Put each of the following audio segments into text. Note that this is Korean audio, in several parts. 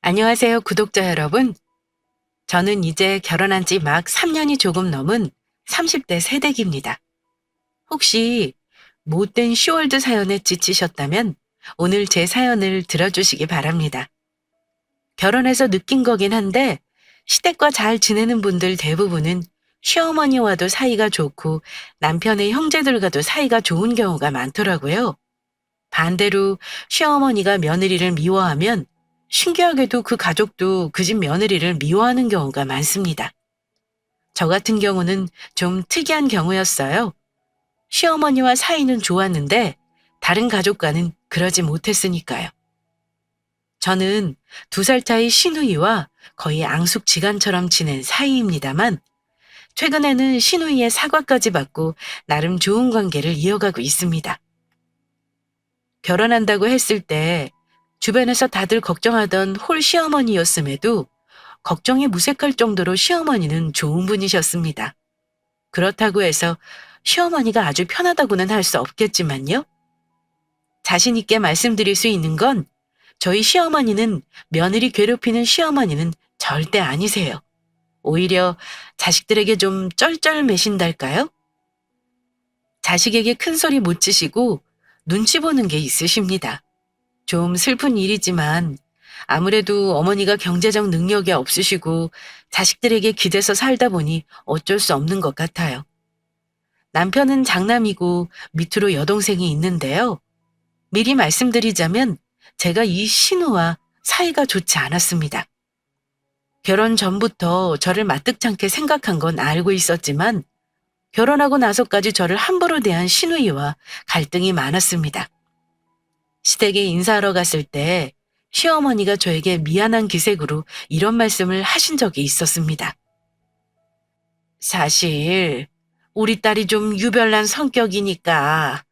안녕하세요, 구독자 여러분. 저는 이제 결혼한 지 막 3년이 조금 넘은 30대 새댁입니다. 혹시 못된 쇼월드 사연에 지치셨다면 오늘 제 사연을 들어주시기 바랍니다. 결혼해서 느낀 거긴 한데 시댁과 잘 지내는 분들 대부분은 시어머니와도 사이가 좋고 남편의 형제들과도 사이가 좋은 경우가 많더라고요. 반대로 시어머니가 며느리를 미워하면 신기하게도 그 가족도 그 집 며느리를 미워하는 경우가 많습니다. 저 같은 경우는 좀 특이한 경우였어요. 시어머니와 사이는 좋았는데 다른 가족과는 그러지 못했으니까요. 저는 2살 차이 시누이와 거의 앙숙지간처럼 지낸 사이입니다만 최근에는 시누이의 사과까지 받고 나름 좋은 관계를 이어가고 있습니다. 결혼한다고 했을 때 주변에서 다들 걱정하던 홀 시어머니였음에도 걱정이 무색할 정도로 시어머니는 좋은 분이셨습니다. 그렇다고 해서 시어머니가 아주 편하다고는 할 수 없겠지만요. 자신 있게 말씀드릴 수 있는 건 저희 시어머니는 며느리 괴롭히는 시어머니는 절대 아니세요. 오히려 자식들에게 좀 쩔쩔매신달까요? 자식에게 큰 소리 못 지시고 눈치 보는 게 있으십니다. 좀 슬픈 일이지만 아무래도 어머니가 경제적 능력이 없으시고 자식들에게 기대서 살다 보니 어쩔 수 없는 것 같아요. 남편은 장남이고 밑으로 여동생이 있는데요. 미리 말씀드리자면 제가 이 신우와 사이가 좋지 않았습니다. 결혼 전부터 저를 마뜩찮게 생각한 건 알고 있었지만 결혼하고 나서까지 저를 함부로 대한 시누이와 갈등이 많았습니다. 시댁에 인사하러 갔을 때 시어머니가 저에게 미안한 기색으로 이런 말씀을 하신 적이 있었습니다. 사실 우리 딸이 좀 유별난 성격이니까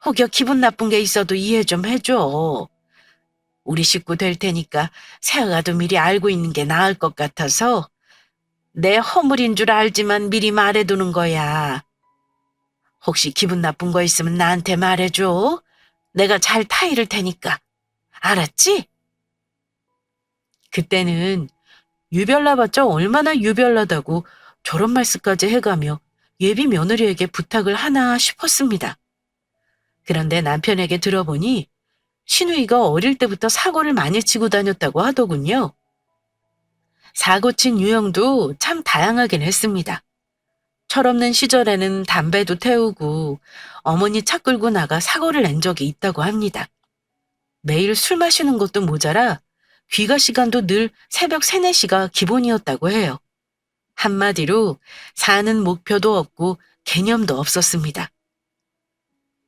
혹여 기분 나쁜 게 있어도 이해 좀 해줘. 우리 식구 될 테니까 새아가도 미리 알고 있는 게 나을 것 같아서 내 허물인 줄 알지만 미리 말해두는 거야. 혹시 기분 나쁜 거 있으면 나한테 말해줘. 내가 잘 타이를 테니까. 알았지? 그때는 유별나봤자 얼마나 유별나다고 저런 말씀까지 해가며 예비 며느리에게 부탁을 하나 싶었습니다. 그런데 남편에게 들어보니 시누이가 어릴 때부터 사고를 많이 치고 다녔다고 하더군요. 사고 친 유형도 참 다양하긴 했습니다. 철없는 시절에는 담배도 태우고 어머니 차 끌고 나가 사고를 낸 적이 있다고 합니다. 매일 술 마시는 것도 모자라 귀가 시간도 늘 새벽 3, 4시가 기본이었다고 해요. 한마디로 사는 목표도 없고 개념도 없었습니다.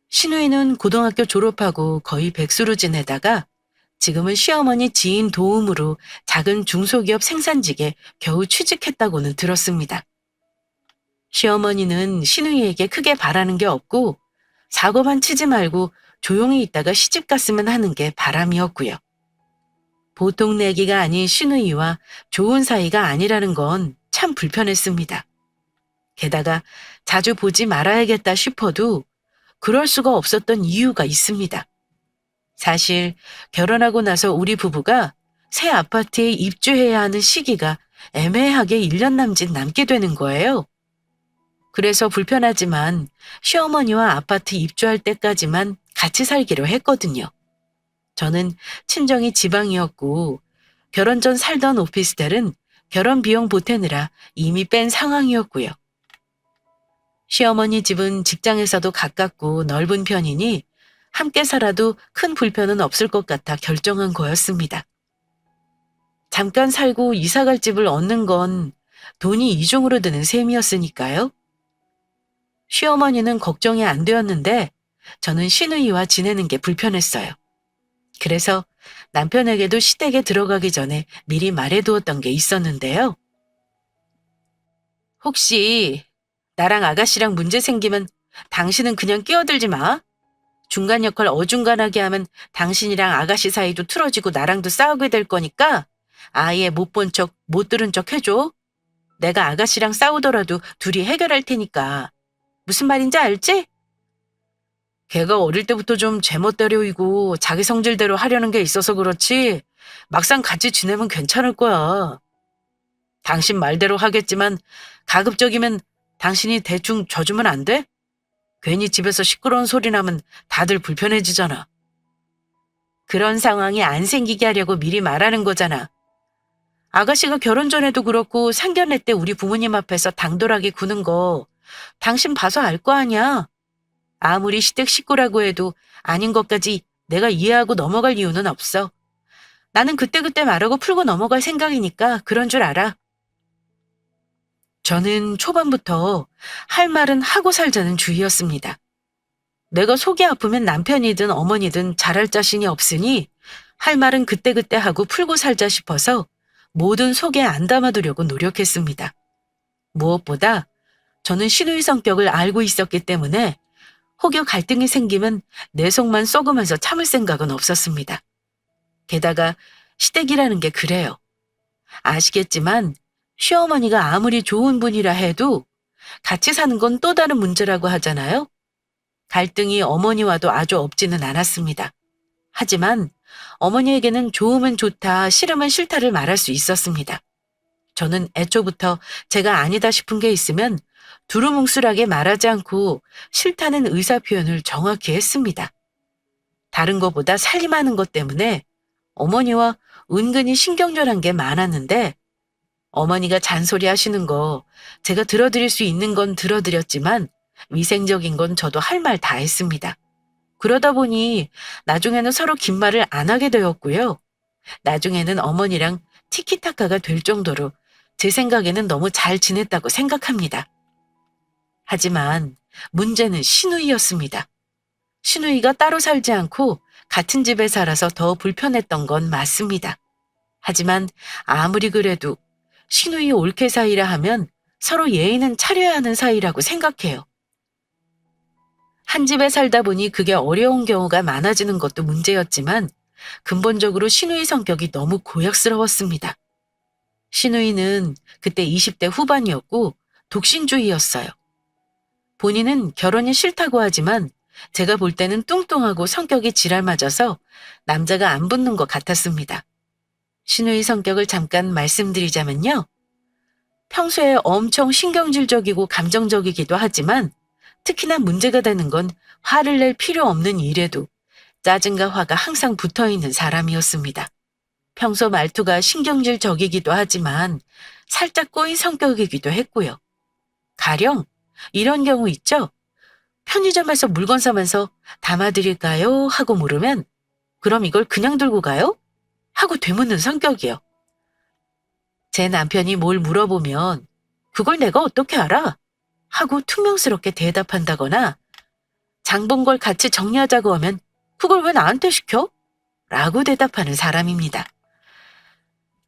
신우이는 고등학교 졸업하고 거의 백수로 지내다가 지금은 시어머니 지인 도움으로 작은 중소기업 생산직에 겨우 취직했다고는 들었습니다. 시어머니는 신우이에게 크게 바라는 게 없고 사고만 치지 말고 조용히 있다가 시집 갔으면 하는 게 바람이었고요. 보통 내기가 아닌 시누이와 좋은 사이가 아니라는 건 참 불편했습니다. 게다가 자주 보지 말아야겠다 싶어도 그럴 수가 없었던 이유가 있습니다. 사실 결혼하고 나서 우리 부부가 새 아파트에 입주해야 하는 시기가 애매하게 1년 남짓 남게 되는 거예요. 그래서 불편하지만 시어머니와 아파트 입주할 때까지만 같이 살기로 했거든요. 저는 친정이 지방이었고 결혼 전 살던 오피스텔은 결혼 비용 보태느라 이미 뺀 상황이었고요. 시어머니 집은 직장에서도 가깝고 넓은 편이니 함께 살아도 큰 불편은 없을 것 같아 결정한 거였습니다. 잠깐 살고 이사갈 집을 얻는 건 돈이 이중으로 드는 셈이었으니까요. 시어머니는 걱정이 안 되었는데 저는 시누이와 지내는 게 불편했어요. 그래서 남편에게도 시댁에 들어가기 전에 미리 말해두었던 게 있었는데요. 혹시 나랑 아가씨랑 문제 생기면 당신은 그냥 끼어들지 마. 중간 역할 어중간하게 하면 당신이랑 아가씨 사이도 틀어지고 나랑도 싸우게 될 거니까 아예 못 본 척, 못 들은 척 해줘. 내가 아가씨랑 싸우더라도 둘이 해결할 테니까. 무슨 말인지 알지? 걔가 어릴 때부터 좀 제멋대로이고 자기 성질대로 하려는 게 있어서 그렇지 막상 같이 지내면 괜찮을 거야. 당신 말대로 하겠지만 가급적이면 당신이 대충 져주면 안 돼? 괜히 집에서 시끄러운 소리 나면 다들 불편해지잖아. 그런 상황이 안 생기게 하려고 미리 말하는 거잖아. 아가씨가 결혼 전에도 그렇고 상견례 때 우리 부모님 앞에서 당돌하게 구는 거 당신 봐서 알 거 아니야. 아무리 시댁 식구라고 해도 아닌 것까지 내가 이해하고 넘어갈 이유는 없어. 나는 그때그때 말하고 풀고 넘어갈 생각이니까 그런 줄 알아. 저는 초반부터 할 말은 하고 살자는 주의였습니다. 내가 속이 아프면 남편이든 어머니든 잘할 자신이 없으니 할 말은 그때그때 하고 풀고 살자 싶어서 모든 속에 안 담아두려고 노력했습니다. 무엇보다 저는 신우의 성격을 알고 있었기 때문에 혹여 갈등이 생기면 내 속만 썩으면서 참을 생각은 없었습니다. 게다가 시댁이라는 게 그래요. 아시겠지만 시어머니가 아무리 좋은 분이라 해도 같이 사는 건 또 다른 문제라고 하잖아요. 갈등이 어머니와도 아주 없지는 않았습니다. 하지만 어머니에게는 좋으면 좋다, 싫으면 싫다를 말할 수 있었습니다. 저는 애초부터 제가 아니다 싶은 게 있으면 두루뭉술하게 말하지 않고 싫다는 의사 표현을 정확히 했습니다. 다른 것보다 살림하는 것 때문에 어머니와 은근히 신경절한 게 많았는데 어머니가 잔소리 하시는 거 제가 들어드릴 수 있는 건 들어드렸지만 위생적인 건 저도 할 말 다 했습니다. 그러다 보니 나중에는 서로 긴 말을 안 하게 되었고요. 나중에는 어머니랑 티키타카가 될 정도로 제 생각에는 너무 잘 지냈다고 생각합니다. 하지만 문제는 시누이였습니다. 시누이가 따로 살지 않고 같은 집에 살아서 더 불편했던 건 맞습니다. 하지만 아무리 그래도 시누이 올케 사이라 하면 서로 예의는 차려야 하는 사이라고 생각해요. 한 집에 살다 보니 그게 어려운 경우가 많아지는 것도 문제였지만 근본적으로 시누이 성격이 너무 고약스러웠습니다. 시누이는 그때 20대 후반이었고 독신주의였어요. 본인은 결혼이 싫다고 하지만 제가 볼 때는 뚱뚱하고 성격이 지랄맞아서 남자가 안 붙는 것 같았습니다. 시누이 성격을 잠깐 말씀드리자면요. 평소에 엄청 신경질적이고 감정적이기도 하지만 특히나 문제가 되는 건 화를 낼 필요 없는 일에도 짜증과 화가 항상 붙어있는 사람이었습니다. 평소 말투가 신경질적이기도 하지만 살짝 꼬인 성격이기도 했고요. 가령 이런 경우 있죠? 편의점에서 물건 사면서 담아드릴까요? 하고 물으면 그럼 이걸 그냥 들고 가요? 하고 되묻는 성격이요. 제 남편이 뭘 물어보면 그걸 내가 어떻게 알아? 하고 퉁명스럽게 대답한다거나 장 본 걸 같이 정리하자고 하면 그걸 왜 나한테 시켜? 라고 대답하는 사람입니다.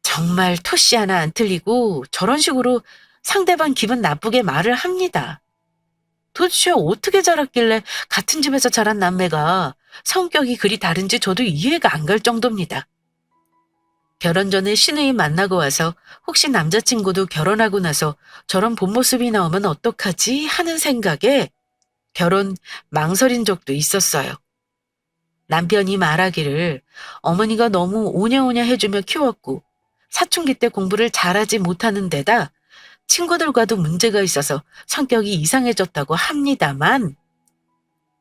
정말 토씨 하나 안 틀리고 저런 식으로 상대방 기분 나쁘게 말을 합니다. 도대체 어떻게 자랐길래 같은 집에서 자란 남매가 성격이 그리 다른지 저도 이해가 안 갈 정도입니다. 결혼 전에 시누이 만나고 와서 혹시 남자친구도 결혼하고 나서 저런 본 모습이 나오면 어떡하지 하는 생각에 결혼 망설인 적도 있었어요. 남편이 말하기를 어머니가 너무 오냐오냐 해주며 키웠고 사춘기 때 공부를 잘하지 못하는 데다 친구들과도 문제가 있어서 성격이 이상해졌다고 합니다만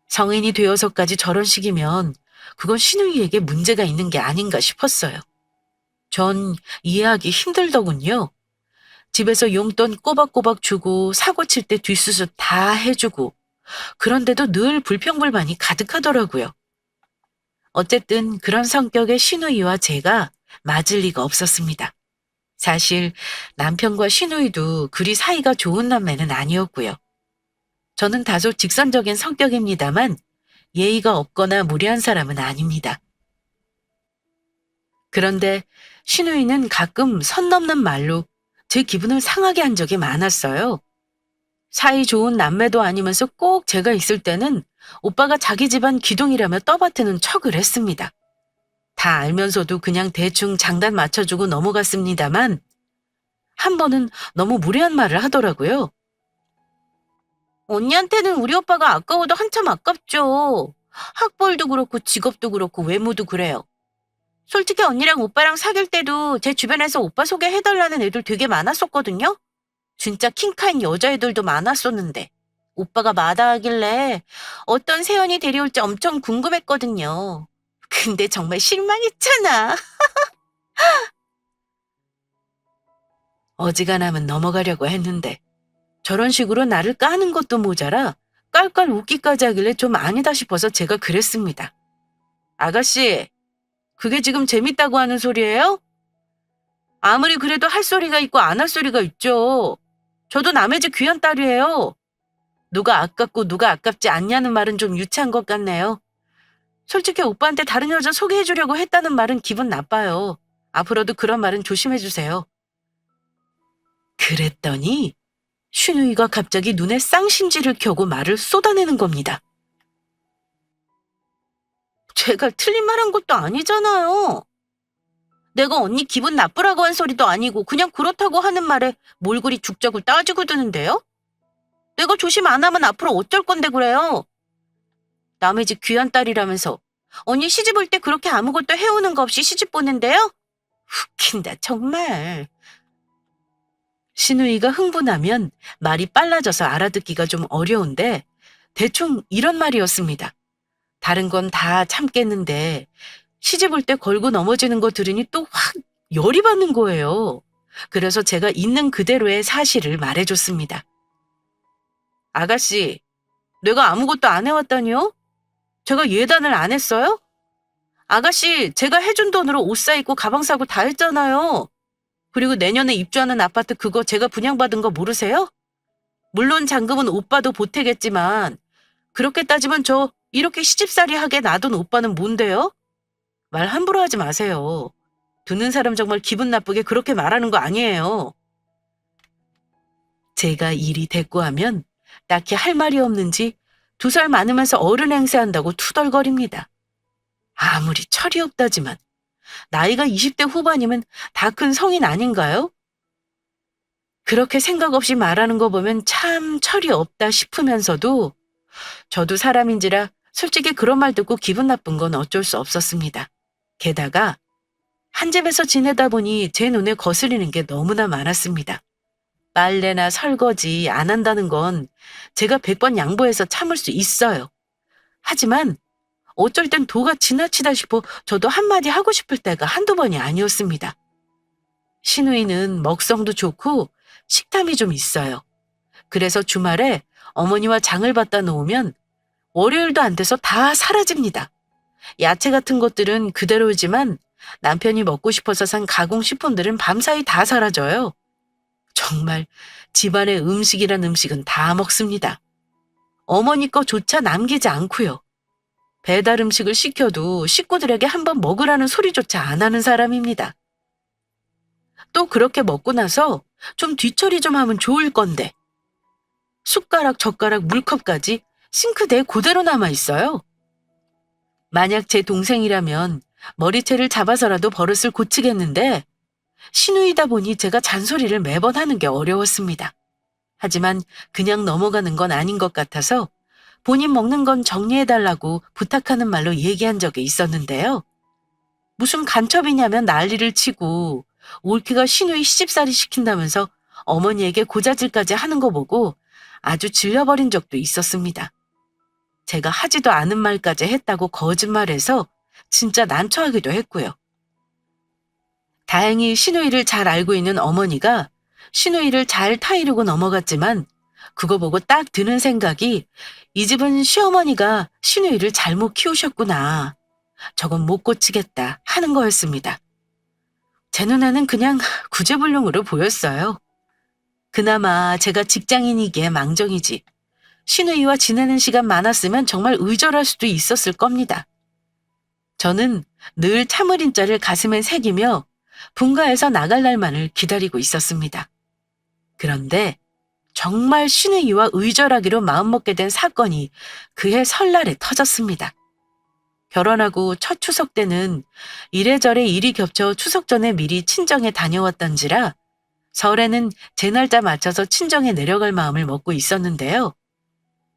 성인이 되어서까지 저런 식이면 그건 시누이에게 문제가 있는 게 아닌가 싶었어요. 전 이해하기 힘들더군요. 집에서 용돈 꼬박꼬박 주고 사고 칠 때 뒷수습 다 해주고 그런데도 늘 불평불만이 가득하더라고요. 어쨌든 그런 성격의 시누이와 제가 맞을 리가 없었습니다. 사실 남편과 시누이도 그리 사이가 좋은 남매는 아니었고요. 저는 다소 직선적인 성격입니다만 예의가 없거나 무례한 사람은 아닙니다. 그런데 시누이는 가끔 선 넘는 말로 제 기분을 상하게 한 적이 많았어요. 사이 좋은 남매도 아니면서 꼭 제가 있을 때는 오빠가 자기 집안 기둥이라며 떠받드는 척을 했습니다. 다 알면서도 그냥 대충 장단 맞춰주고 넘어갔습니다만 한 번은 너무 무례한 말을 하더라고요. 언니한테는 우리 오빠가 아까워도 한참 아깝죠. 학벌도 그렇고 직업도 그렇고 외모도 그래요. 솔직히 언니랑 오빠랑 사귈 때도 제 주변에서 오빠 소개해달라는 애들 되게 많았었거든요? 진짜 킹카인 여자애들도 많았었는데 오빠가 마다하길래 어떤 세연이 데려올지 엄청 궁금했거든요. 근데 정말 실망했잖아. 어지간하면 넘어가려고 했는데 저런 식으로 나를 까는 것도 모자라 깔깔 웃기까지 하길래 좀 아니다 싶어서 제가 그랬습니다. 아가씨, 그게 지금 재밌다고 하는 소리예요? 아무리 그래도 할 소리가 있고 안 할 소리가 있죠. 저도 남의 집 귀한 딸이에요. 누가 아깝고 누가 아깝지 않냐는 말은 좀 유치한 것 같네요. 솔직히 오빠한테 다른 여자 소개해주려고 했다는 말은 기분 나빠요. 앞으로도 그런 말은 조심해주세요. 그랬더니 슈누이가 갑자기 눈에 쌍심지를 켜고 말을 쏟아내는 겁니다. 제가 틀린 말 한 것도 아니잖아요. 내가 언니 기분 나쁘라고 한 소리도 아니고 그냥 그렇다고 하는 말에 뭘 그리 죽자고 따지고 드는데요? 내가 조심 안 하면 앞으로 어쩔 건데 그래요? 남의 집 귀한 딸이라면서 언니 시집 올 때 그렇게 아무것도 해오는 거 없이 시집 보낸대요? 웃긴다 정말. 신우이가 흥분하면 말이 빨라져서 알아듣기가 좀 어려운데 대충 이런 말이었습니다. 다른 건 다 참겠는데 시집 올 때 걸고 넘어지는 거 들으니 또 확 열이 받는 거예요. 그래서 제가 있는 그대로의 사실을 말해줬습니다. 아가씨, 내가 아무것도 안 해왔다니요? 제가 예단을 안 했어요? 아가씨, 제가 해준 돈으로 옷 사입고 가방 사고 다 했잖아요. 그리고 내년에 입주하는 아파트 그거 제가 분양받은 거 모르세요? 물론 잔금은 오빠도 보태겠지만 그렇게 따지면 저 이렇게 시집살이 하게 놔둔 오빠는 뭔데요? 말 함부로 하지 마세요. 듣는 사람 정말 기분 나쁘게 그렇게 말하는 거 아니에요. 제가 일이 됐고 하면 딱히 할 말이 없는지 2살 많으면서 어른 행세한다고 투덜거립니다. 아무리 철이 없다지만 나이가 20대 후반이면 다 큰 성인 아닌가요? 그렇게 생각 없이 말하는 거 보면 참 철이 없다 싶으면서도 저도 사람인지라 솔직히 그런 말 듣고 기분 나쁜 건 어쩔 수 없었습니다. 게다가 한 집에서 지내다 보니 제 눈에 거슬리는 게 너무나 많았습니다. 빨래나 설거지 안 한다는 건 제가 100번 양보해서 참을 수 있어요. 하지만 어쩔 땐 도가 지나치다 싶어 저도 한마디 하고 싶을 때가 한두 번이 아니었습니다. 시누이는 먹성도 좋고 식탐이 좀 있어요. 그래서 주말에 어머니와 장을 갖다 놓으면 월요일도 안 돼서 다 사라집니다. 야채 같은 것들은 그대로이지만 남편이 먹고 싶어서 산 가공식품들은 밤사이 다 사라져요. 정말 집안의 음식이란 음식은 다 먹습니다. 어머니 거조차 남기지 않고요. 배달 음식을 시켜도 식구들에게 한번 먹으라는 소리조차 안 하는 사람입니다. 또 그렇게 먹고 나서 좀 뒤처리 좀 하면 좋을 건데 숟가락, 젓가락, 물컵까지 싱크대에 그대로 남아 있어요. 만약 제 동생이라면 머리채를 잡아서라도 버릇을 고치겠는데 시누이다 보니 제가 잔소리를 매번 하는 게 어려웠습니다. 하지만 그냥 넘어가는 건 아닌 것 같아서 본인 먹는 건 정리해달라고 부탁하는 말로 얘기한 적이 있었는데요. 무슨 간첩이냐면 난리를 치고 올케가 시누이 시집살이 시킨다면서 어머니에게 고자질까지 하는 거 보고 아주 질려버린 적도 있었습니다. 제가 하지도 않은 말까지 했다고 거짓말해서 진짜 난처하기도 했고요. 다행히 시누이를 잘 알고 있는 어머니가 시누이를 잘 타이르고 넘어갔지만 그거 보고 딱 드는 생각이 이 집은 시어머니가 시누이를 잘못 키우셨구나. 저건 못 고치겠다 하는 거였습니다. 제 눈에는 그냥 구제불능으로 보였어요. 그나마 제가 직장인이기에 망정이지. 시누이와 지내는 시간 많았으면 정말 의절할 수도 있었을 겁니다. 저는 늘 참을인 자를 가슴에 새기며 분가해서 나갈 날만을 기다리고 있었습니다. 그런데 정말 시누이와 의절하기로 마음먹게 된 사건이 그해 설날에 터졌습니다. 결혼하고 첫 추석 때는 이래저래 일이 겹쳐 추석 전에 미리 친정에 다녀왔던지라 설에는 제 날짜 맞춰서 친정에 내려갈 마음을 먹고 있었는데요.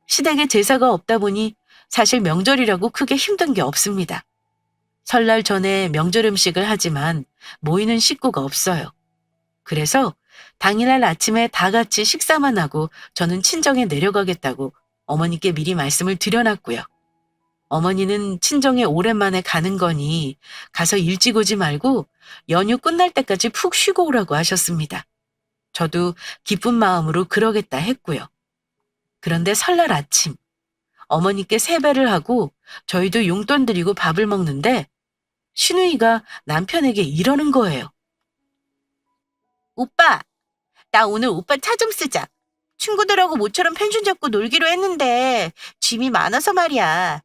시댁에 제사가 없다 보니 사실 명절이라고 크게 힘든 게 없습니다. 설날 전에 명절 음식을 하지만 모이는 식구가 없어요. 그래서 당일날 아침에 다 같이 식사만 하고 저는 친정에 내려가겠다고 어머니께 미리 말씀을 드려놨고요. 어머니는 친정에 오랜만에 가는 거니 가서 일찍 오지 말고 연휴 끝날 때까지 푹 쉬고 오라고 하셨습니다. 저도 기쁜 마음으로 그러겠다 했고요. 그런데 설날 아침 어머니께 세배를 하고 저희도 용돈 드리고 밥을 먹는데 신우이가 남편에게 이러는 거예요. 오빠, 나 오늘 오빠 차 좀 쓰자. 친구들하고 모처럼 펜션 잡고 놀기로 했는데 짐이 많아서 말이야.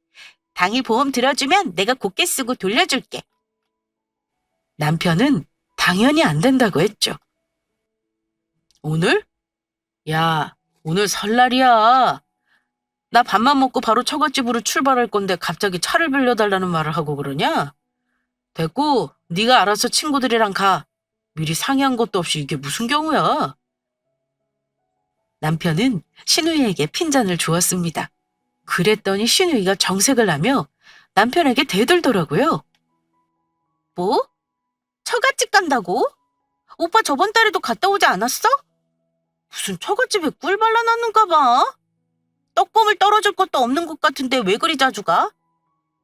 당일 보험 들어주면 내가 곱게 쓰고 돌려줄게. 남편은 당연히 안 된다고 했죠. 오늘? 야, 오늘 설날이야. 나 밥만 먹고 바로 처갓집으로 출발할 건데 갑자기 차를 빌려달라는 말을 하고 그러냐? 됐고, 네가 알아서 친구들이랑 가. 미리 상의한 것도 없이 이게 무슨 경우야? 남편은 신우이에게 핀잔을 주었습니다. 그랬더니 신우이가 정색을 하며 남편에게 대들더라고요. 뭐? 처갓집 간다고? 오빠 저번 달에도 갔다 오지 않았어? 무슨 처갓집에 꿀 발라놨는가 봐. 떡고물 떨어질 것도 없는 것 같은데 왜 그리 자주 가?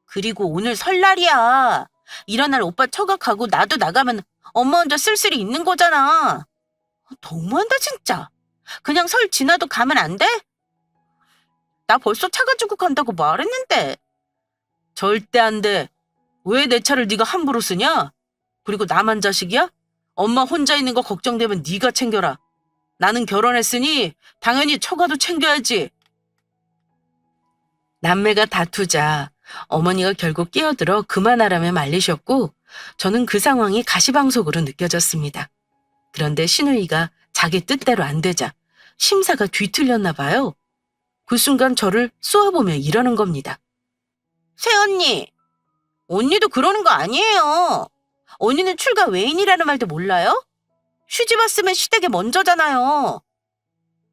그리고 오늘 설날이야. 이런 날 오빠 처갓 가고 나도 나가면 엄마 혼자 쓸쓸히 있는 거잖아. 너무한다 진짜. 그냥 설 지나도 가면 안 돼? 나 벌써 차 가지고 간다고 말했는데. 절대 안 돼. 왜 내 차를 네가 함부로 쓰냐? 그리고 나만 자식이야? 엄마 혼자 있는 거 걱정되면 네가 챙겨라. 나는 결혼했으니 당연히 처가도 챙겨야지. 남매가 다투자 어머니가 결국 끼어들어 그만하라며 말리셨고 저는 그 상황이 가시방석으로 느껴졌습니다. 그런데 신우이가 자기 뜻대로 안 되자 심사가 뒤틀렸나 봐요. 그 순간 저를 쏘아보며 이러는 겁니다. 새언니, 언니도 그러는 거 아니에요. 언니는 출가 외인이라는 말도 몰라요? 쉬집 왔으면 시댁에 먼저잖아요.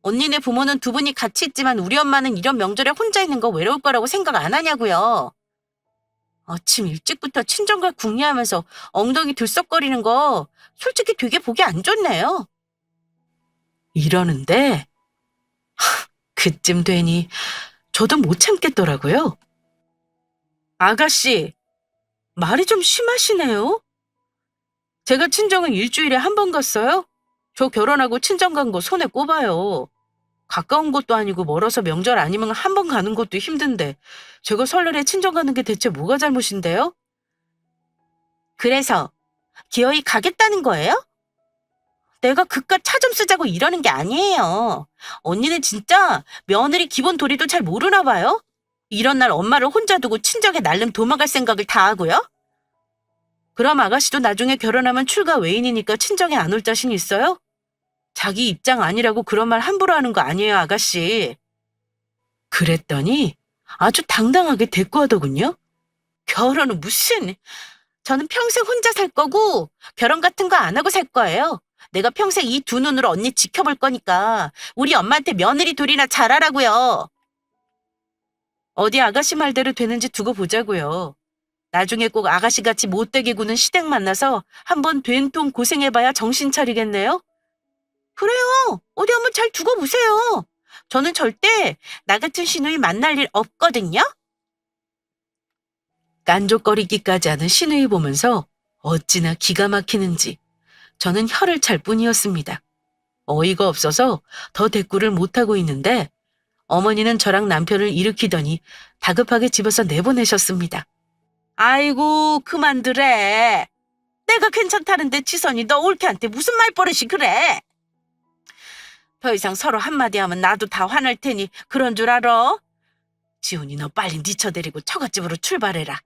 언니네 부모는 두 분이 같이 있지만 우리 엄마는 이런 명절에 혼자 있는 거 외로울 거라고 생각 안 하냐고요. 아침 일찍부터 친정갈 궁리하면서 엉덩이 들썩거리는 거 솔직히 되게 보기 안 좋네요. 이러는데 그쯤 되니 저도 못 참겠더라고요. 아가씨, 말이 좀 심하시네요. 제가 친정은 일주일에 한 번 갔어요? 저 결혼하고 친정 간 거 손에 꼽아요. 가까운 곳도 아니고 멀어서 명절 아니면 한 번 가는 것도 힘든데 제가 설날에 친정 가는 게 대체 뭐가 잘못인데요? 그래서 기어이 가겠다는 거예요? 내가 그깟 차 좀 쓰자고 이러는 게 아니에요. 언니는 진짜 며느리 기본 도리도 잘 모르나 봐요? 이런 날 엄마를 혼자 두고 친정에 날름 도망갈 생각을 다 하고요? 그럼 아가씨도 나중에 결혼하면 출가 외인이니까 친정에 안 올 자신 있어요? 자기 입장 아니라고 그런 말 함부로 하는 거 아니에요, 아가씨. 그랬더니 아주 당당하게 대꾸하더군요. 결혼은 무슨... 저는 평생 혼자 살 거고 결혼 같은 거 안 하고 살 거예요. 내가 평생 이 두 눈으로 언니 지켜볼 거니까 우리 엄마한테 며느리 둘이나 잘하라고요. 어디 아가씨 말대로 되는지 두고 보자고요. 나중에 꼭 아가씨같이 못되게 구는 시댁 만나서 한번 된통 고생해봐야 정신 차리겠네요. 그래요. 어디 한번 잘 두고 보세요. 저는 절대 나 같은 시누이 만날 일 없거든요. 깐족거리기까지 하는 시누이 보면서 어찌나 기가 막히는지 저는 혀를 찰 뿐이었습니다. 어이가 없어서 더 대꾸를 못하고 있는데 어머니는 저랑 남편을 일으키더니 다급하게 집어서 내보내셨습니다. 아이고 그만두래. 내가 괜찮다는데 지선이 너 올케한테 무슨 말버릇이 그래. 더 이상 서로 한마디 하면 나도 다 화날 테니 그런 줄 알아? 지훈이 너 빨리 니쳐 데리고 처갓집으로 출발해라.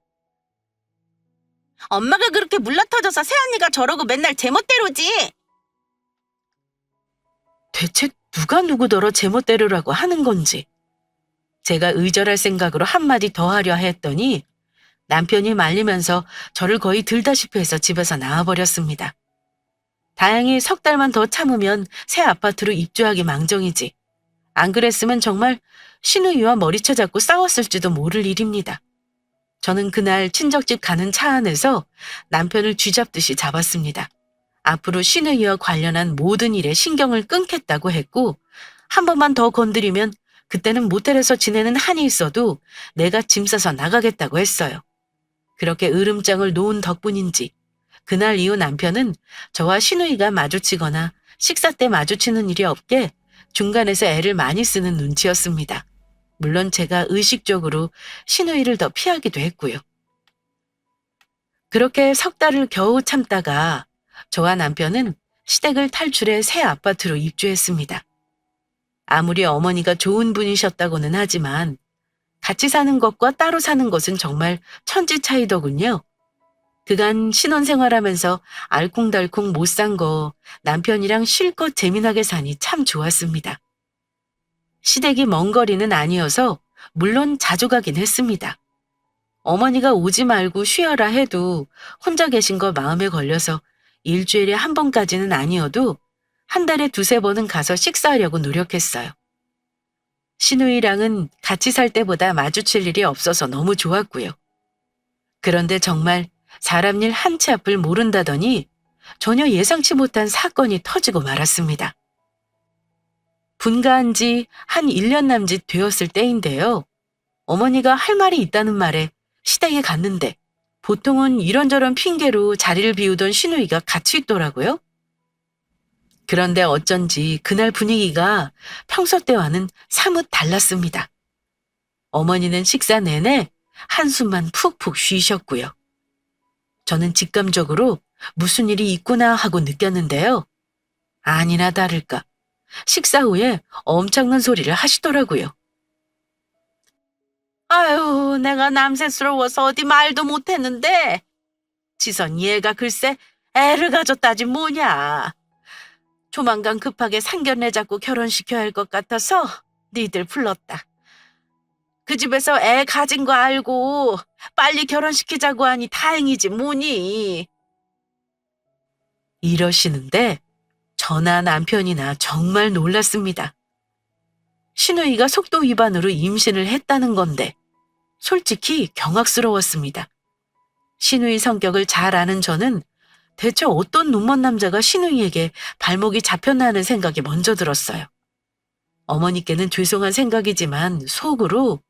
엄마가 그렇게 물러터져서 새언니가 저러고 맨날 제멋대로지. 대체 누가 누구더러 제멋대로라고 하는 건지. 제가 의절할 생각으로 한마디 더 하려 했더니 남편이 말리면서 저를 거의 들다시피 해서 집에서 나와버렸습니다. 다행히 석 달만 더 참으면 새 아파트로 입주하기 망정이지. 안 그랬으면 정말 신우이와 머리채 잡고 싸웠을지도 모를 일입니다. 저는 그날 친정집 가는 차 안에서 남편을 쥐잡듯이 잡았습니다. 앞으로 시누이와 관련한 모든 일에 신경을 끊겠다고 했고, 한 번만 더 건드리면 그때는 모텔에서 지내는 한이 있어도 내가 짐 싸서 나가겠다고 했어요. 그렇게 으름장을 놓은 덕분인지 그날 이후 남편은 저와 시누이가 마주치거나 식사 때 마주치는 일이 없게 중간에서 애를 많이 쓰는 눈치였습니다. 물론 제가 의식적으로 시누이를 더 피하기도 했고요. 그렇게 석 달을 겨우 참다가 저와 남편은 시댁을 탈출해 새 아파트로 입주했습니다. 아무리 어머니가 좋은 분이셨다고는 하지만 같이 사는 것과 따로 사는 것은 정말 천지 차이더군요. 그간 신혼생활하면서 알콩달콩 못 산 거 남편이랑 실컷 재미나게 사니 참 좋았습니다. 시댁이 먼 거리는 아니어서 물론 자주 가긴 했습니다. 어머니가 오지 말고 쉬어라 해도 혼자 계신 거 마음에 걸려서 일주일에 한 번까지는 아니어도 한 달에 두세 번은 가서 식사하려고 노력했어요. 시누이랑은 같이 살 때보다 마주칠 일이 없어서 너무 좋았고요. 그런데 정말 사람 일 한 치 앞을 모른다더니 전혀 예상치 못한 사건이 터지고 말았습니다. 분가한 지 한 1년 남짓 되었을 때인데요. 어머니가 할 말이 있다는 말에 시댁에 갔는데 보통은 이런저런 핑계로 자리를 비우던 시누이가 같이 있더라고요. 그런데 어쩐지 그날 분위기가 평소 때와는 사뭇 달랐습니다. 어머니는 식사 내내 한숨만 푹푹 쉬셨고요. 저는 직감적으로 무슨 일이 있구나 하고 느꼈는데요. 아니나 다를까 식사 후에 엄청난 소리를 하시더라고요. 아유, 내가 남새스러워서 어디 말도 못했는데 지선 얘가 글쎄 애를 가졌다지 뭐냐. 조만간 급하게 상견례 잡고 결혼시켜야 할 것 같아서 니들 불렀다. 그 집에서 애 가진 거 알고 빨리 결혼시키자고 하니 다행이지 뭐니. 이러시는데 저나 남편이나 정말 놀랐습니다. 시누이가 속도 위반으로 임신을 했다는 건데 솔직히 경악스러웠습니다. 시누이 성격을 잘 아는 저는 대체 어떤 눈먼 남자가 시누이에게 발목이 잡혔나 하는 생각이 먼저 들었어요. 어머니께는 죄송한 생각이지만 속으로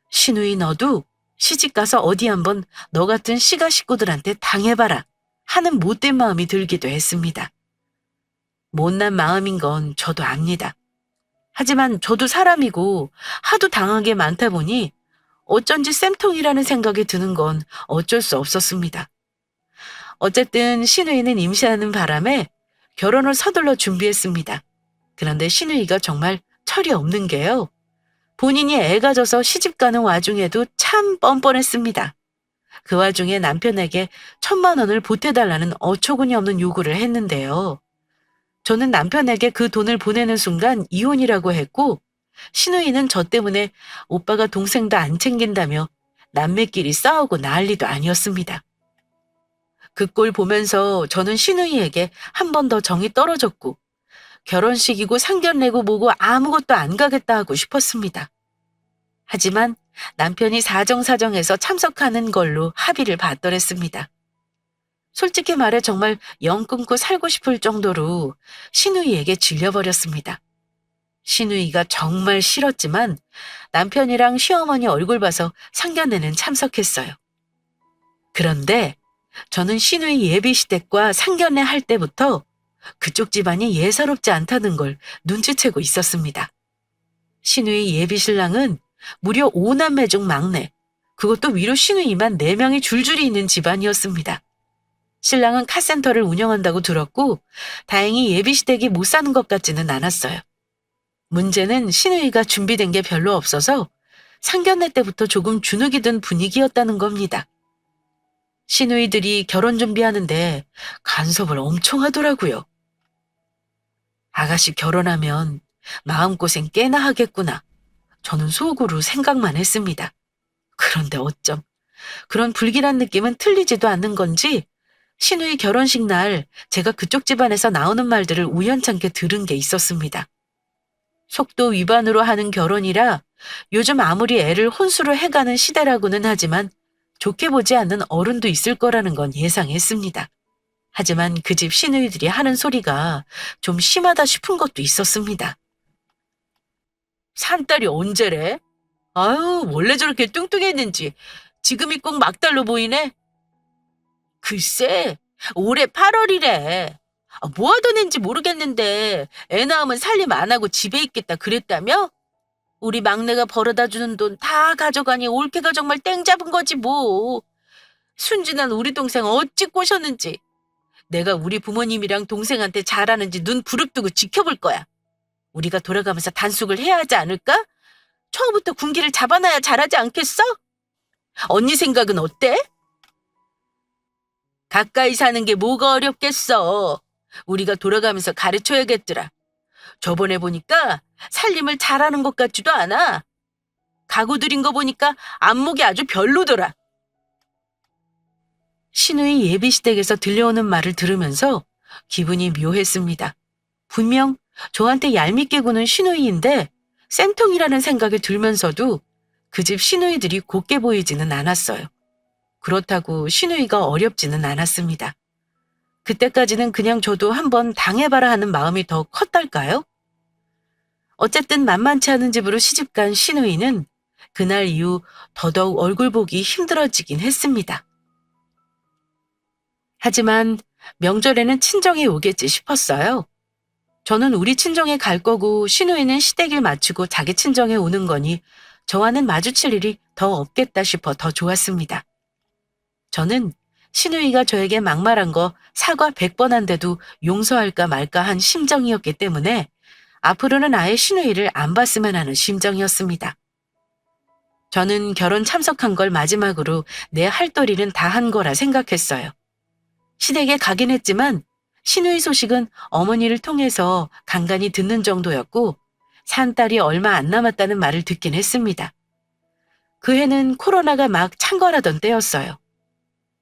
시누이 너도 시집가서 어디 한번 너 같은 시가 식구들한테 당해봐라 하는 못된 마음이 들기도 했습니다. 못난 마음인 건 저도 압니다. 하지만 저도 사람이고 하도 당한 게 많다 보니 어쩐지 쌤통이라는 생각이 드는 건 어쩔 수 없었습니다. 어쨌든 시누이는 임신하는 바람에 결혼을 서둘러 준비했습니다. 그런데 시누이가 정말 철이 없는 게요. 본인이 애가 져서 시집 가는 와중에도 참 뻔뻔했습니다. 그 와중에 남편에게 1,000만 원을 보태달라는 어처구니 없는 요구를 했는데요. 저는 남편에게 그 돈을 보내는 순간 이혼이라고 했고 시누이는 저 때문에 오빠가 동생도 안 챙긴다며 남매끼리 싸우고 난리도 아니었습니다. 그 꼴 보면서 저는 시누이에게 한 번 더 정이 떨어졌고 결혼식이고 상견례고 뭐고 아무것도 안 가겠다 하고 싶었습니다. 하지만 남편이 사정사정해서 참석하는 걸로 합의를 받더랬습니다. 솔직히 말해 정말 영 끊고 살고 싶을 정도로 시누이에게 질려버렸습니다. 시누이가 정말 싫었지만 남편이랑 시어머니 얼굴 봐서 상견례는 참석했어요. 그런데 저는 시누이 예비시댁과 상견례 할 때부터 그쪽 집안이 예사롭지 않다는 걸 눈치채고 있었습니다. 시누이 예비신랑은 무려 5남매 중 막내, 그것도 위로 시누이만 4명이 줄줄이 있는 집안이었습니다. 신랑은 카센터를 운영한다고 들었고 다행히 예비시댁이 못 사는 것 같지는 않았어요. 문제는 시누이가 준비된 게 별로 없어서 상견례 때부터 조금 주눅이 든 분위기였다는 겁니다. 시누이들이 결혼 준비하는데 간섭을 엄청 하더라고요. 아가씨 결혼하면 마음고생 꽤나 하겠구나. 저는 속으로 생각만 했습니다. 그런데 어쩜 그런 불길한 느낌은 틀리지도 않는 건지 시누이 결혼식 날 제가 그쪽 집안에서 나오는 말들을 우연찮게 들은 게 있었습니다. 속도 위반으로 하는 결혼이라 요즘 아무리 애를 혼수로 해가는 시대라고는 하지만 좋게 보지 않는 어른도 있을 거라는 건 예상했습니다. 하지만 그 집 시누이들이 하는 소리가 좀 심하다 싶은 것도 있었습니다. 산딸이 언제래? 아유, 원래 저렇게 뚱뚱했는지 지금이 꼭 막달로 보이네. 글쎄, 올해 8월이래. 뭐 하던 앤지 모르겠는데 애 낳으면 살림 안 하고 집에 있겠다 그랬다며? 우리 막내가 벌어다 주는 돈 다 가져가니 올케가 정말 땡 잡은 거지 뭐. 순진한 우리 동생 어찌 꼬셨는지. 내가 우리 부모님이랑 동생한테 잘하는지 눈 부릅뜨고 지켜볼 거야. 우리가 돌아가면서 단속을 해야 하지 않을까? 처음부터 군기를 잡아놔야 잘하지 않겠어? 언니 생각은 어때? 가까이 사는 게 뭐가 어렵겠어. 우리가 돌아가면서 가르쳐야겠더라. 저번에 보니까 살림을 잘하는 것 같지도 않아. 가구 들인 거 보니까 안목이 아주 별로더라. 시누이 예비시댁에서 들려오는 말을 들으면서 기분이 묘했습니다. 분명 저한테 얄밉게 구는 시누이인데 쌤통이라는 생각이 들면서도 그 집 시누이들이 곱게 보이지는 않았어요. 그렇다고 시누이가 어렵지는 않았습니다. 그때까지는 그냥 저도 한번 당해봐라 하는 마음이 더 컸달까요? 어쨌든 만만치 않은 집으로 시집간 시누이는 그날 이후 더더욱 얼굴 보기 힘들어지긴 했습니다. 하지만 명절에는 친정에 오겠지 싶었어요. 저는 우리 친정에 갈 거고 시누이는 시댁일 마치고 자기 친정에 오는 거니 저와는 마주칠 일이 더 없겠다 싶어 더 좋았습니다. 저는 시누이가 저에게 막말한 거 사과 100번 한데도 용서할까 말까 한 심정이었기 때문에 앞으로는 아예 시누이를 안 봤으면 하는 심정이었습니다. 저는 결혼 참석한 걸 마지막으로 내 할도리는 다 한 거라 생각했어요. 시댁에 가긴 했지만 시누이 소식은 어머니를 통해서 간간히 듣는 정도였고 산딸이 얼마 안 남았다는 말을 듣긴 했습니다. 그 해는 코로나가 막 창궐하던 때였어요.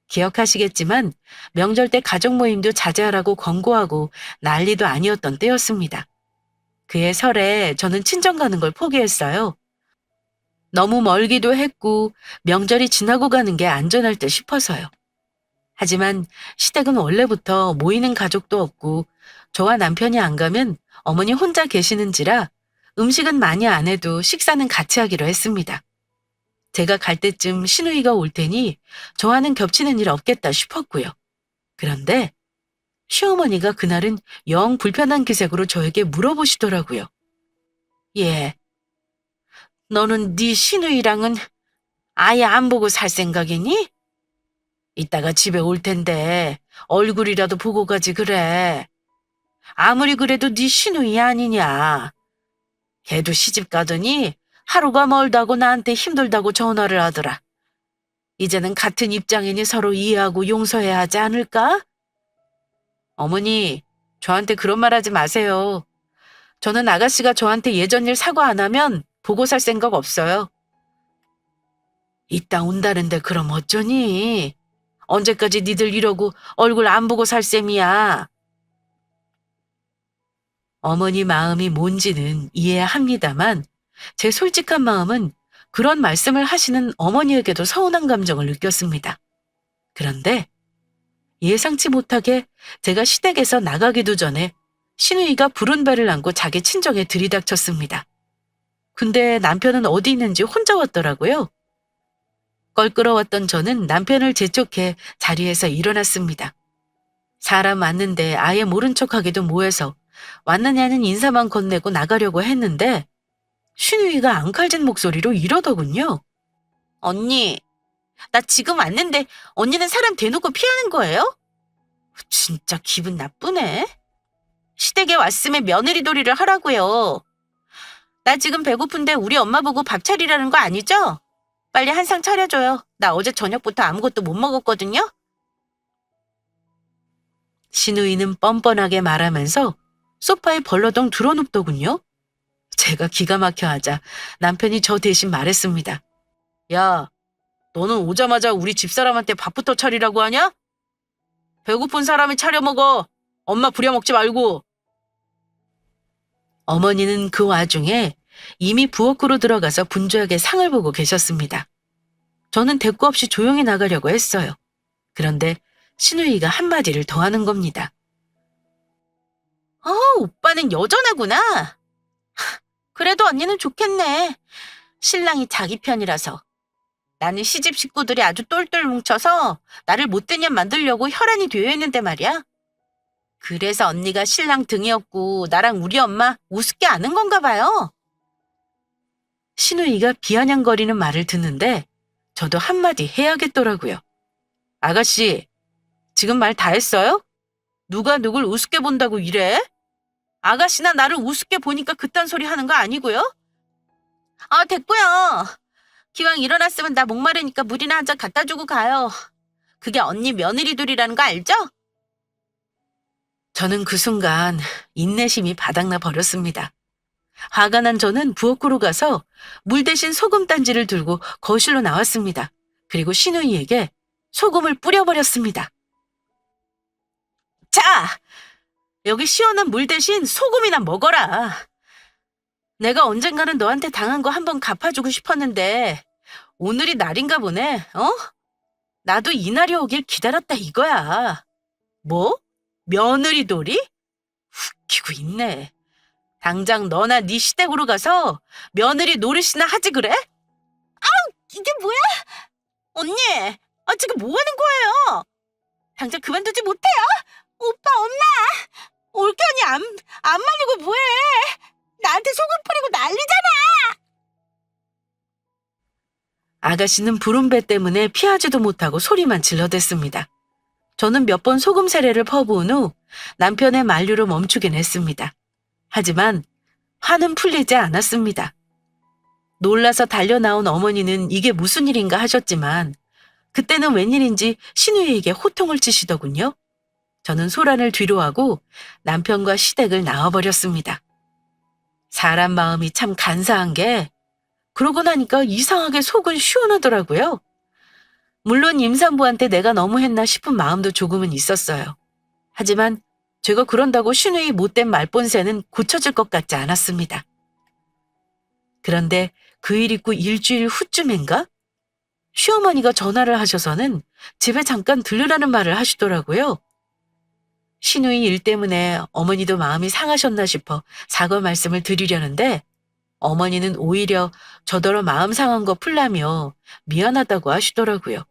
기억하시겠지만 명절 때 가족 모임도 자제하라고 권고하고 난리도 아니었던 때였습니다. 그해 설에 저는 친정 가는 걸 포기했어요. 너무 멀기도 했고 명절이 지나고 가는 게 안전할 듯 싶어서요. 하지만 시댁은 원래부터 모이는 가족도 없고 저와 남편이 안 가면 어머니 혼자 계시는지라 음식은 많이 안 해도 식사는 같이 하기로 했습니다. 제가 갈 때쯤 시누이가 올 테니 저와는 겹치는 일 없겠다 싶었고요. 그런데 시어머니가 그날은 영 불편한 기색으로 저에게 물어보시더라고요. 예, 너는 네 시누이랑은 아예 안 보고 살 생각이니? 이따가 집에 올 텐데 얼굴이라도 보고 가지 그래. 아무리 그래도 네 시누이 아니냐. 걔도 시집 가더니 하루가 멀다고 나한테 힘들다고 전화를 하더라. 이제는 같은 입장이니 서로 이해하고 용서해야 하지 않을까? 어머니, 저한테 그런 말 하지 마세요. 저는 아가씨가 저한테 예전 일 사과 안 하면 보고 살 생각 없어요. 이따 온다는데 그럼 어쩌니? 언제까지 니들 이러고 얼굴 안 보고 살 셈이야. 어머니 마음이 뭔지는 이해합니다만 제 솔직한 마음은 그런 말씀을 하시는 어머니에게도 서운한 감정을 느꼈습니다. 그런데 예상치 못하게 제가 시댁에서 나가기도 전에 시누이가 부른 배를 안고 자기 친정에 들이닥쳤습니다. 근데 남편은 어디 있는지 혼자 왔더라고요. 껄끄러웠던 저는 남편을 재촉해 자리에서 일어났습니다. 사람 왔는데 아예 모른 척하기도 뭐해서 왔느냐는 인사만 건네고 나가려고 했는데 시누이가 앙칼진 목소리로 이러더군요. 언니, 나 지금 왔는데 언니는 사람 대놓고 피하는 거예요? 진짜 기분 나쁘네. 시댁에 왔으면 며느리 도리를 하라고요. 나 지금 배고픈데 우리 엄마 보고 밥 차리라는 거 아니죠? 빨리 한 상 차려줘요. 나 어제 저녁부터 아무것도 못 먹었거든요. 시누이는 뻔뻔하게 말하면서 소파에 벌러덩 드러눕더군요. 제가 기가 막혀 하자 남편이 저 대신 말했습니다. 야, 너는 오자마자 우리 집사람한테 밥부터 차리라고 하냐? 배고픈 사람이 차려 먹어. 엄마 부려먹지 말고. 어머니는 그 와중에 이미 부엌으로 들어가서 분주하게 상을 보고 계셨습니다. 저는 대꾸 없이 조용히 나가려고 했어요. 그런데 신우이가 한마디를 더 하는 겁니다. 오빠는 여전하구나. 그래도 언니는 좋겠네. 신랑이 자기 편이라서. 나는 시집 식구들이 아주 똘똘 뭉쳐서 나를 못된 년 만들려고 혈안이 되어 있는데 말이야. 그래서 언니가 신랑 등이었고 나랑 우리 엄마 우습게 아는 건가 봐요. 신우이가 비아냥거리는 말을 듣는데 저도 한마디 해야겠더라고요. 아가씨, 지금 말 다 했어요? 누가 누굴 우습게 본다고 이래? 아가씨나 나를 우습게 보니까 그딴 소리 하는 거 아니고요? 됐고요. 기왕 일어났으면 나 목마르니까 물이나 한 잔 갖다 주고 가요. 그게 언니 며느리들이라는 거 알죠? 저는 그 순간 인내심이 바닥나 버렸습니다. 화가 난 저는 부엌으로 가서 물 대신 소금 단지를 들고 거실로 나왔습니다. 그리고 신우이에게 소금을 뿌려버렸습니다. 자, 여기 시원한 물 대신 소금이나 먹어라. 내가 언젠가는 너한테 당한 거 한번 갚아주고 싶었는데 오늘이 날인가 보네, 어? 나도 이 날이 오길 기다렸다 이거야. 뭐? 며느리돌이? 웃기고 있네. 당장 너나 네 시댁으로 가서 며느리 노릇이나 하지 그래? 이게 뭐야? 언니, 지금 뭐 하는 거예요? 당장 그만두지 못해요? 오빠, 엄마! 올케 언니 안 말리고 뭐해? 나한테 소금 뿌리고 난리잖아! 아가씨는 부름배 때문에 피하지도 못하고 소리만 질러댔습니다. 저는 몇 번 소금 세례를 퍼부은 후 남편의 만류로 멈추긴 했습니다. 하지만 화는 풀리지 않았습니다. 놀라서 달려나온 어머니는 이게 무슨 일인가 하셨지만 그때는 웬일인지 신우이에게 호통을 치시더군요. 저는 소란을 뒤로하고 남편과 시댁을 나와버렸습니다. 사람 마음이 참 간사한 게 그러고 나니까 이상하게 속은 시원하더라고요. 물론 임산부한테 내가 너무했나 싶은 마음도 조금은 있었어요. 하지만 제가 그런다고 신우이 못된 말본새는 고쳐질 것 같지 않았습니다. 그런데 그 일 있고 일주일 후쯤인가? 시어머니가 전화를 하셔서는 집에 잠깐 들르라는 말을 하시더라고요. 신우이 일 때문에 어머니도 마음이 상하셨나 싶어 사과 말씀을 드리려는데 어머니는 오히려 저더러 마음 상한 거 풀라며 미안하다고 하시더라고요.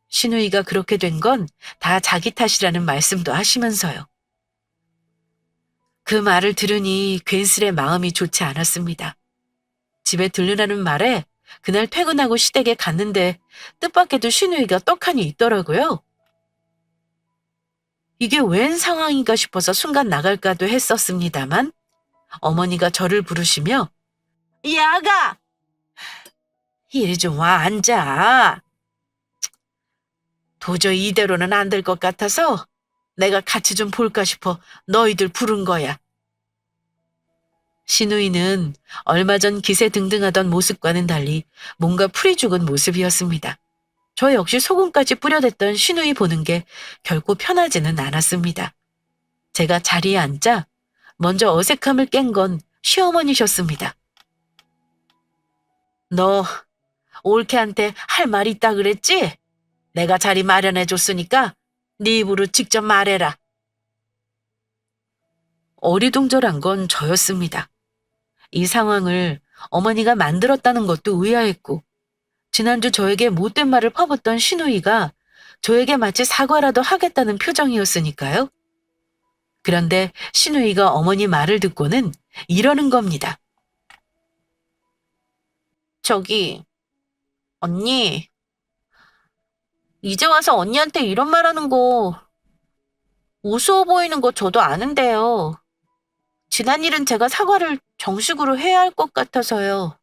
신우이가 그렇게 된 건 다 자기 탓이라는 말씀도 하시면서요. 그 말을 들으니 괜스레 마음이 좋지 않았습니다. 집에 들르라는 말에 그날 퇴근하고 시댁에 갔는데 뜻밖에도 신우이가 떡하니 있더라고요. 이게 웬 상황인가 싶어서 순간 나갈까도 했었습니다만 어머니가 저를 부르시며 야가! 이리 좀 와 앉아. 도저히 이대로는 안 될 것 같아서 내가 같이 좀 볼까 싶어 너희들 부른 거야. 신우이는 얼마 전 기세 등등하던 모습과는 달리 뭔가 풀이 죽은 모습이었습니다. 저 역시 소금까지 뿌려댔던 신우이 보는 게 결코 편하지는 않았습니다. 제가 자리에 앉자 먼저 어색함을 깬 건 시어머니셨습니다. 너 올케한테 할 말 있다 그랬지? 내가 자리 마련해 줬으니까 네 입으로 직접 말해라. 어리둥절한 건 저였습니다. 이 상황을 어머니가 만들었다는 것도 의아했고 지난주 저에게 못된 말을 퍼붓던 신우이가 저에게 마치 사과라도 하겠다는 표정이었으니까요. 그런데 신우이가 어머니 말을 듣고는 이러는 겁니다. 저기, 언니, 이제 와서 언니한테 이런 말 하는 거 우스워 보이는 거 저도 아는데요. 지난 일은 제가 사과를 정식으로 해야 할 것 같아서요.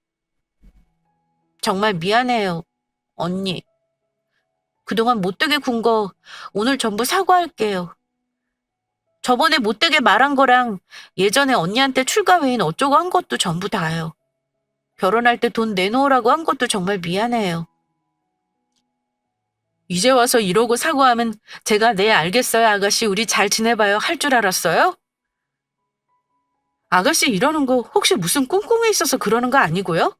정말 미안해요, 언니. 그동안 못되게 군 거 오늘 전부 사과할게요. 저번에 못되게 말한 거랑 예전에 언니한테 출가 외인 어쩌고 한 것도 전부 다요. 결혼할 때 돈 내놓으라고 한 것도 정말 미안해요. 이제 와서 이러고 사과하면 제가 네 알겠어요 아가씨 우리 잘 지내봐요 할 줄 알았어요? 아가씨 이러는 거 혹시 무슨 꿍꿍이 있어서 그러는 거 아니고요?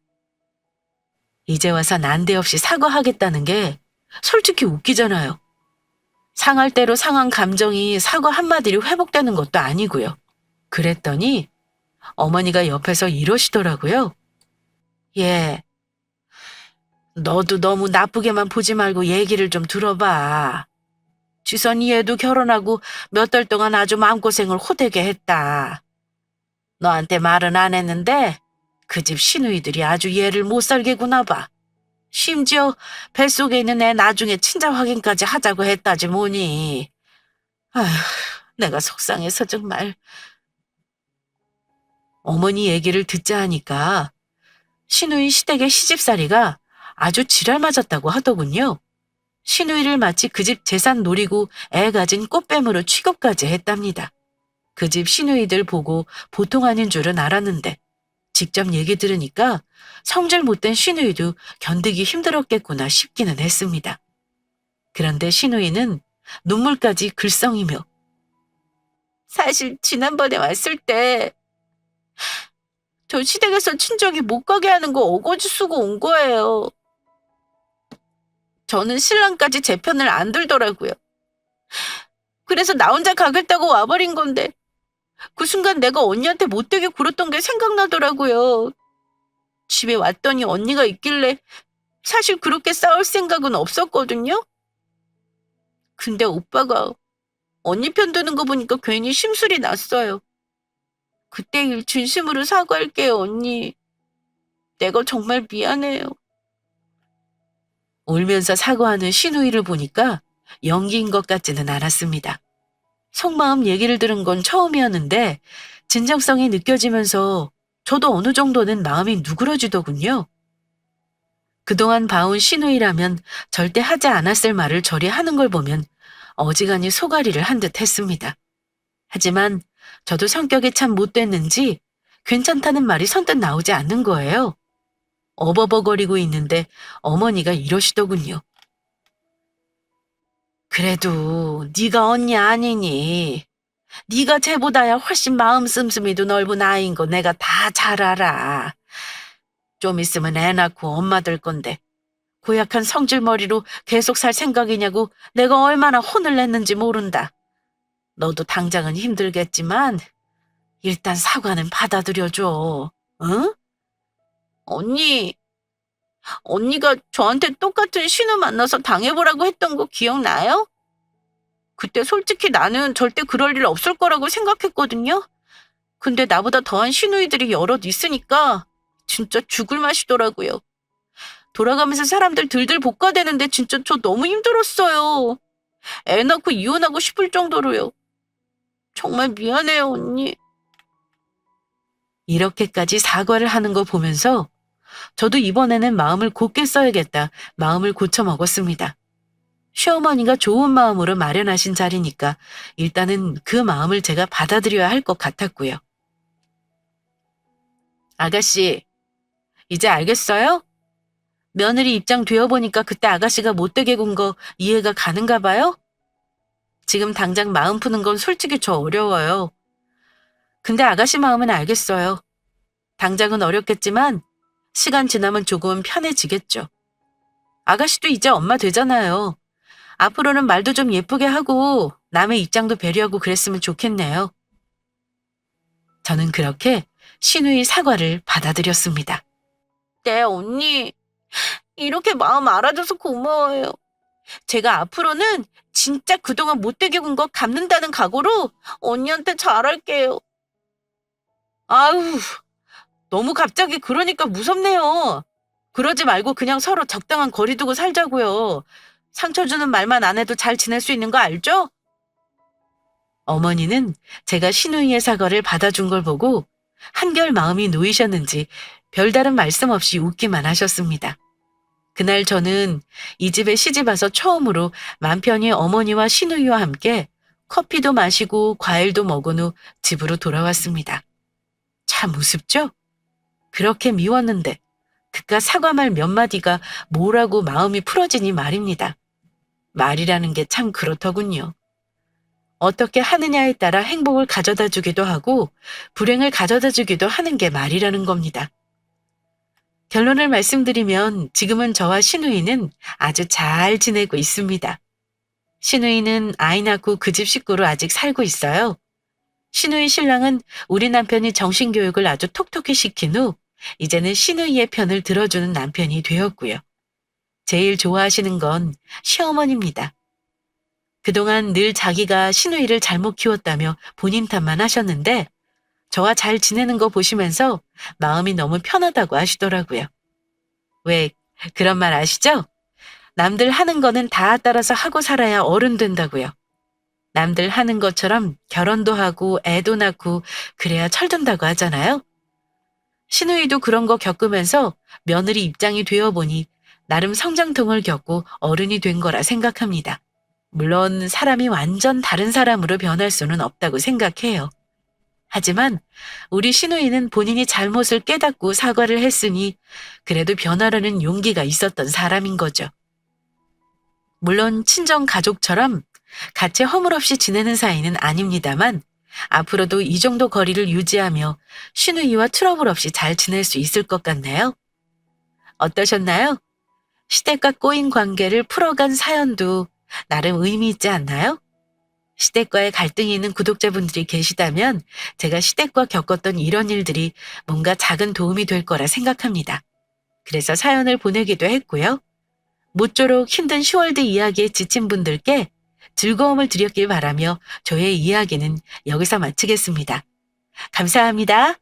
이제 와서 난데없이 사과하겠다는 게 솔직히 웃기잖아요. 상할 대로 상한 감정이 사과 한마디로 회복되는 것도 아니고요. 그랬더니 어머니가 옆에서 이러시더라고요. 얘, 너도 너무 나쁘게만 보지 말고 얘기를 좀 들어봐. 지선이 얘도 결혼하고 몇 달 동안 아주 마음고생을 호되게 했다. 너한테 말은 안 했는데 그 집 시누이들이 아주 얘를 못 살게 구나 봐. 심지어 뱃속에 있는 애 나중에 친자 확인까지 하자고 했다지 뭐니. 아휴, 내가 속상해서 정말. 어머니 얘기를 듣자 하니까 시누이 시댁의 시집살이가 아주 지랄 맞았다고 하더군요. 시누이를 마치 그 집 재산 노리고 애 가진 꽃뱀으로 취급까지 했답니다. 그 집 시누이들 보고 보통 아닌 줄은 알았는데 직접 얘기 들으니까 성질 못된 시누이도 견디기 힘들었겠구나 싶기는 했습니다. 그런데 시누이는 눈물까지 글썽이며 사실 지난번에 왔을 때 저 시댁에서 친정에 못 가게 하는 거 어거지 쓰고 온 거예요. 저는 신랑까지 제 편을 안 들더라고요. 그래서 나 혼자 가겠다고 와버린 건데 그 순간 내가 언니한테 못되게 굴었던 게 생각나더라고요. 집에 왔더니 언니가 있길래 사실 그렇게 싸울 생각은 없었거든요. 근데 오빠가 언니 편 드는 거 보니까 괜히 심술이 났어요. 그때 일 진심으로 사과할게요, 언니. 내가 정말 미안해요. 울면서 사과하는 시누이를 보니까 연기인 것 같지는 않았습니다. 속마음 얘기를 들은 건 처음이었는데 진정성이 느껴지면서 저도 어느 정도는 마음이 누그러지더군요. 그동안 봐온 시누이라면 절대 하지 않았을 말을 저리 하는 걸 보면 어지간히 소가리를 한 듯 했습니다. 하지만 저도 성격이 참 못됐는지 괜찮다는 말이 선뜻 나오지 않는 거예요. 어버버거리고 있는데 어머니가 이러시더군요. 그래도 네가 언니 아니니. 네가 쟤보다야 훨씬 마음 씀씀이도 넓은 아이인 거 내가 다 잘 알아. 좀 있으면 애 낳고 엄마 될 건데 고약한 성질머리로 계속 살 생각이냐고 내가 얼마나 혼을 냈는지 모른다. 너도 당장은 힘들겠지만 일단 사과는 받아들여줘. 응? 언니가 저한테 똑같은 신우 만나서 당해보라고 했던 거 기억나요? 그때 솔직히 나는 절대 그럴 일 없을 거라고 생각했거든요. 근데 나보다 더한 시누이들이 여럿 있으니까 진짜 죽을 맛이더라고요. 돌아가면서 사람들 들들 볶아대는데 진짜 저 너무 힘들었어요. 애 낳고 이혼하고 싶을 정도로요. 정말 미안해요, 언니. 이렇게까지 사과를 하는 거 보면서 저도 이번에는 마음을 곧게 써야겠다 마음을 고쳐 먹었습니다. 시어머니가 좋은 마음으로 마련하신 자리니까 일단은 그 마음을 제가 받아들여야 할 것 같았고요. 아가씨, 이제 알겠어요? 며느리 입장 되어보니까 그때 아가씨가 못되게 군 거 이해가 가는가 봐요? 지금 당장 마음 푸는 건 솔직히 저 어려워요. 근데 아가씨 마음은 알겠어요. 당장은 어렵겠지만 시간 지나면 조금은 편해지겠죠. 아가씨도 이제 엄마 되잖아요. 앞으로는 말도 좀 예쁘게 하고 남의 입장도 배려하고 그랬으면 좋겠네요. 저는 그렇게 시누이 사과를 받아들였습니다. 네, 언니. 이렇게 마음 알아줘서 고마워요. 제가 앞으로는 진짜 그동안 못되게 군 거 갚는다는 각오로 언니한테 잘할게요. 아우, 너무 갑자기 그러니까 무섭네요. 그러지 말고 그냥 서로 적당한 거리 두고 살자고요. 상처 주는 말만 안 해도 잘 지낼 수 있는 거 알죠? 어머니는 제가 시누이의 사과를 받아준 걸 보고 한결 마음이 놓이셨는지 별다른 말씀 없이 웃기만 하셨습니다. 그날 저는 이 집에 시집 와서 처음으로 맘 편히 어머니와 시누이와 함께 커피도 마시고 과일도 먹은 후 집으로 돌아왔습니다. 참 우습죠? 그렇게 미웠는데 그깟 사과말 몇 마디가 뭐라고 마음이 풀어지니 말입니다. 말이라는 게 참 그렇더군요. 어떻게 하느냐에 따라 행복을 가져다 주기도 하고 불행을 가져다 주기도 하는 게 말이라는 겁니다. 결론을 말씀드리면 지금은 저와 신우이는 아주 잘 지내고 있습니다. 신우이는 아이 낳고 그 집 식구로 아직 살고 있어요. 신우이 신랑은 우리 남편이 정신교육을 아주 톡톡히 시킨 후 이제는 신우이의 편을 들어주는 남편이 되었고요. 제일 좋아하시는 건 시어머니입니다. 그동안 늘 자기가 신우이를 잘못 키웠다며 본인 탓만 하셨는데 저와 잘 지내는 거 보시면서 마음이 너무 편하다고 하시더라고요. 왜 그런 말 아시죠? 남들 하는 거는 다 따라서 하고 살아야 어른 된다고요. 남들 하는 것처럼 결혼도 하고 애도 낳고 그래야 철든다고 하잖아요. 신우이도 그런 거 겪으면서 며느리 입장이 되어보니 나름 성장통을 겪고 어른이 된 거라 생각합니다. 물론 사람이 완전 다른 사람으로 변할 수는 없다고 생각해요. 하지만 우리 신우이는 본인이 잘못을 깨닫고 사과를 했으니 그래도 변하려는 용기가 있었던 사람인 거죠. 물론 친정 가족처럼 같이 허물없이 지내는 사이는 아닙니다만 앞으로도 이 정도 거리를 유지하며 신우이와 트러블 없이 잘 지낼 수 있을 것 같네요. 어떠셨나요? 시댁과 꼬인 관계를 풀어간 사연도 나름 의미 있지 않나요? 시댁과의 갈등이 있는 구독자분들이 계시다면 제가 시댁과 겪었던 이런 일들이 뭔가 작은 도움이 될 거라 생각합니다. 그래서 사연을 보내기도 했고요. 모쪼록 힘든 슈월드 이야기에 지친 분들께 즐거움을 드렸길 바라며 저의 이야기는 여기서 마치겠습니다. 감사합니다.